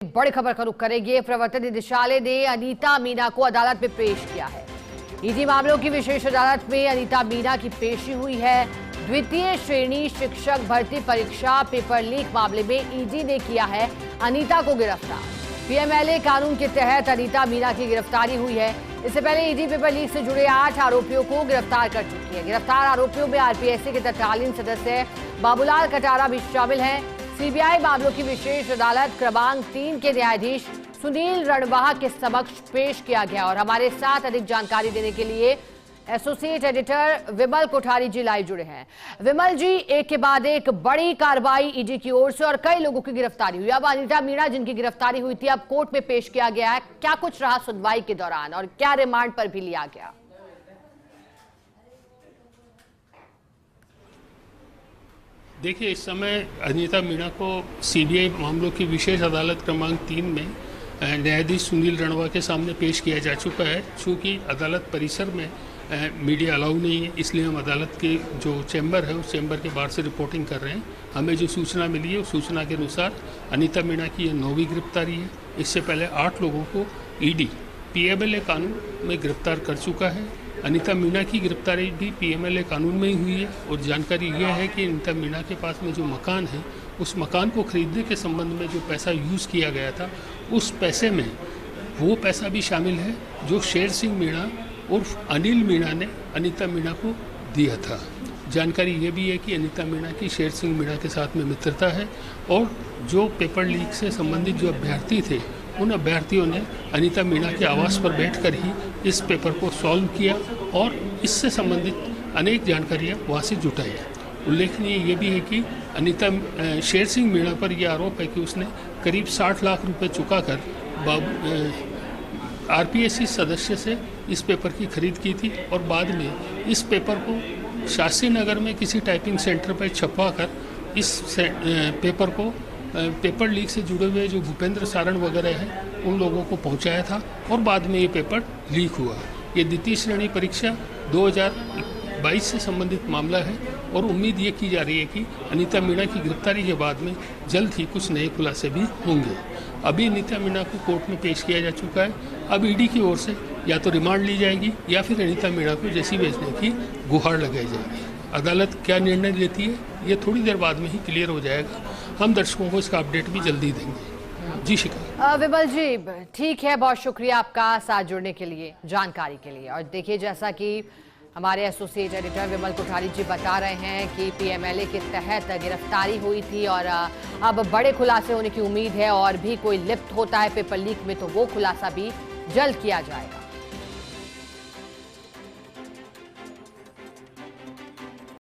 बड़ी खबर का रुख करेंगे। प्रवर्तन निदेशालय ने अनीता मीना को अदालत में पेश किया है। ईडी मामलों की विशेष अदालत में अनीता मीना की पेशी हुई है। द्वितीय श्रेणी शिक्षक भर्ती परीक्षा पेपर लीक मामले में ईडी ने किया है अनीता को गिरफ्तार। पीएमएलए कानून के तहत अनीता मीना की गिरफ्तारी हुई है। इससे पहले ईडी पेपर लीक से जुड़े 8 आरोपियों को गिरफ्तार कर चुकी है। गिरफ्तार आरोपियों में आरपीएससी के तत्कालीन सदस्य बाबूलाल कटारा भी शामिल हैं। सीबीआई मामलों की विशेष अदालत क्रमांक 3 के न्यायाधीश सुनील रणवाहा के समक्ष पेश किया गया। और हमारे साथ अधिक जानकारी देने के लिए एसोसिएट एडिटर विमल कोठारी जी लाइव जुड़े हैं। विमल जी, एक के बाद एक बड़ी कार्रवाई ईडी की ओर से और कई लोगों की गिरफ्तारी हुई। अब अनीता मीना जिनकी गिरफ्तारी हुई थी, अब कोर्ट में पेश किया गया है। क्या कुछ रहा सुनवाई के दौरान और क्या रिमांड पर भी लिया गया? देखिए, इस समय अनीता मीना को सीबीआई मामलों की विशेष अदालत क्रमांक 3 में न्यायाधीश सुनील रणवा के सामने पेश किया जा चुका है। चूँकि अदालत परिसर में मीडिया अलाउ नहीं है, इसलिए हम अदालत के जो चैम्बर है उस चैम्बर के बाहर से रिपोर्टिंग कर रहे हैं। हमें जो सूचना मिली है उस सूचना के अनुसार अनीता मीना की यह 9वीं गिरफ्तारी है। इससे पहले 8 लोगों को ईडी पीएमएलए कानून में गिरफ्तार कर चुका है। अनीता मीना की गिरफ्तारी भी पीएमएलए कानून में ही हुई है। और जानकारी यह है कि अनीता मीना के पास में जो मकान है, उस मकान को खरीदने के संबंध में जो पैसा यूज़ किया गया था, उस पैसे में वो पैसा भी शामिल है जो शेर सिंह मीणा उर्फ अनिल मीणा ने अनीता मीना को दिया था। जानकारी ये भी है कि अनीता मीना की शेर सिंह मीणा के साथ में मित्रता है और जो पेपर लीक से संबंधित जो अभ्यर्थी थे, उन अभ्यर्थियों ने अनीता मीना के आवास पर बैठकर ही इस पेपर को सॉल्व किया और इससे संबंधित अनेक जानकारियाँ वहाँ से जुटाई। उल्लेखनीय ये भी है कि अनीता शेर सिंह मीणा पर यह आरोप है कि उसने करीब 60 लाख रुपए चुकाकर आरपीएससी सदस्य से इस पेपर की खरीद की थी और बाद में इस पेपर को शास्त्री नगर में किसी टाइपिंग सेंटर पर छपवा कर इस पेपर को पेपर लीक से जुड़े हुए जो भूपेंद्र सारण वगैरह हैं उन लोगों को पहुंचाया था और बाद में ये पेपर लीक हुआ। ये द्वितीय श्रेणी परीक्षा 2022 से संबंधित मामला है और उम्मीद ये की जा रही है कि अनीता मीना की गिरफ्तारी के बाद में जल्द ही कुछ नए खुलासे भी होंगे। अभी अनीता मीना को कोर्ट में पेश किया जा चुका है। अब ईडी की ओर से या तो रिमांड ली जाएगी या फिर अनीता मीना को जेसी भेजने की गुहार लगाई जाएगी। अदालत क्या निर्णय लेती है ये थोड़ी देर बाद में ही क्लियर हो जाएगा। हम दर्शकों को इसका अपडेट भी जल्दी देंगे। जी शिखा। विमल जी, ठीक है, बहुत शुक्रिया आपका साथ जुड़ने के लिए, जानकारी के लिए। और देखिए, जैसा कि हमारे एसोसिएट एडिटर विमल कोठारी जी बता रहे हैं कि पीएमएलए के तहत गिरफ्तारी हुई थी और अब बड़े खुलासे होने की उम्मीद है और भी कोई लिप्त होता है पेपर लीक में तो वो खुलासा भी जल्द किया जाएगा।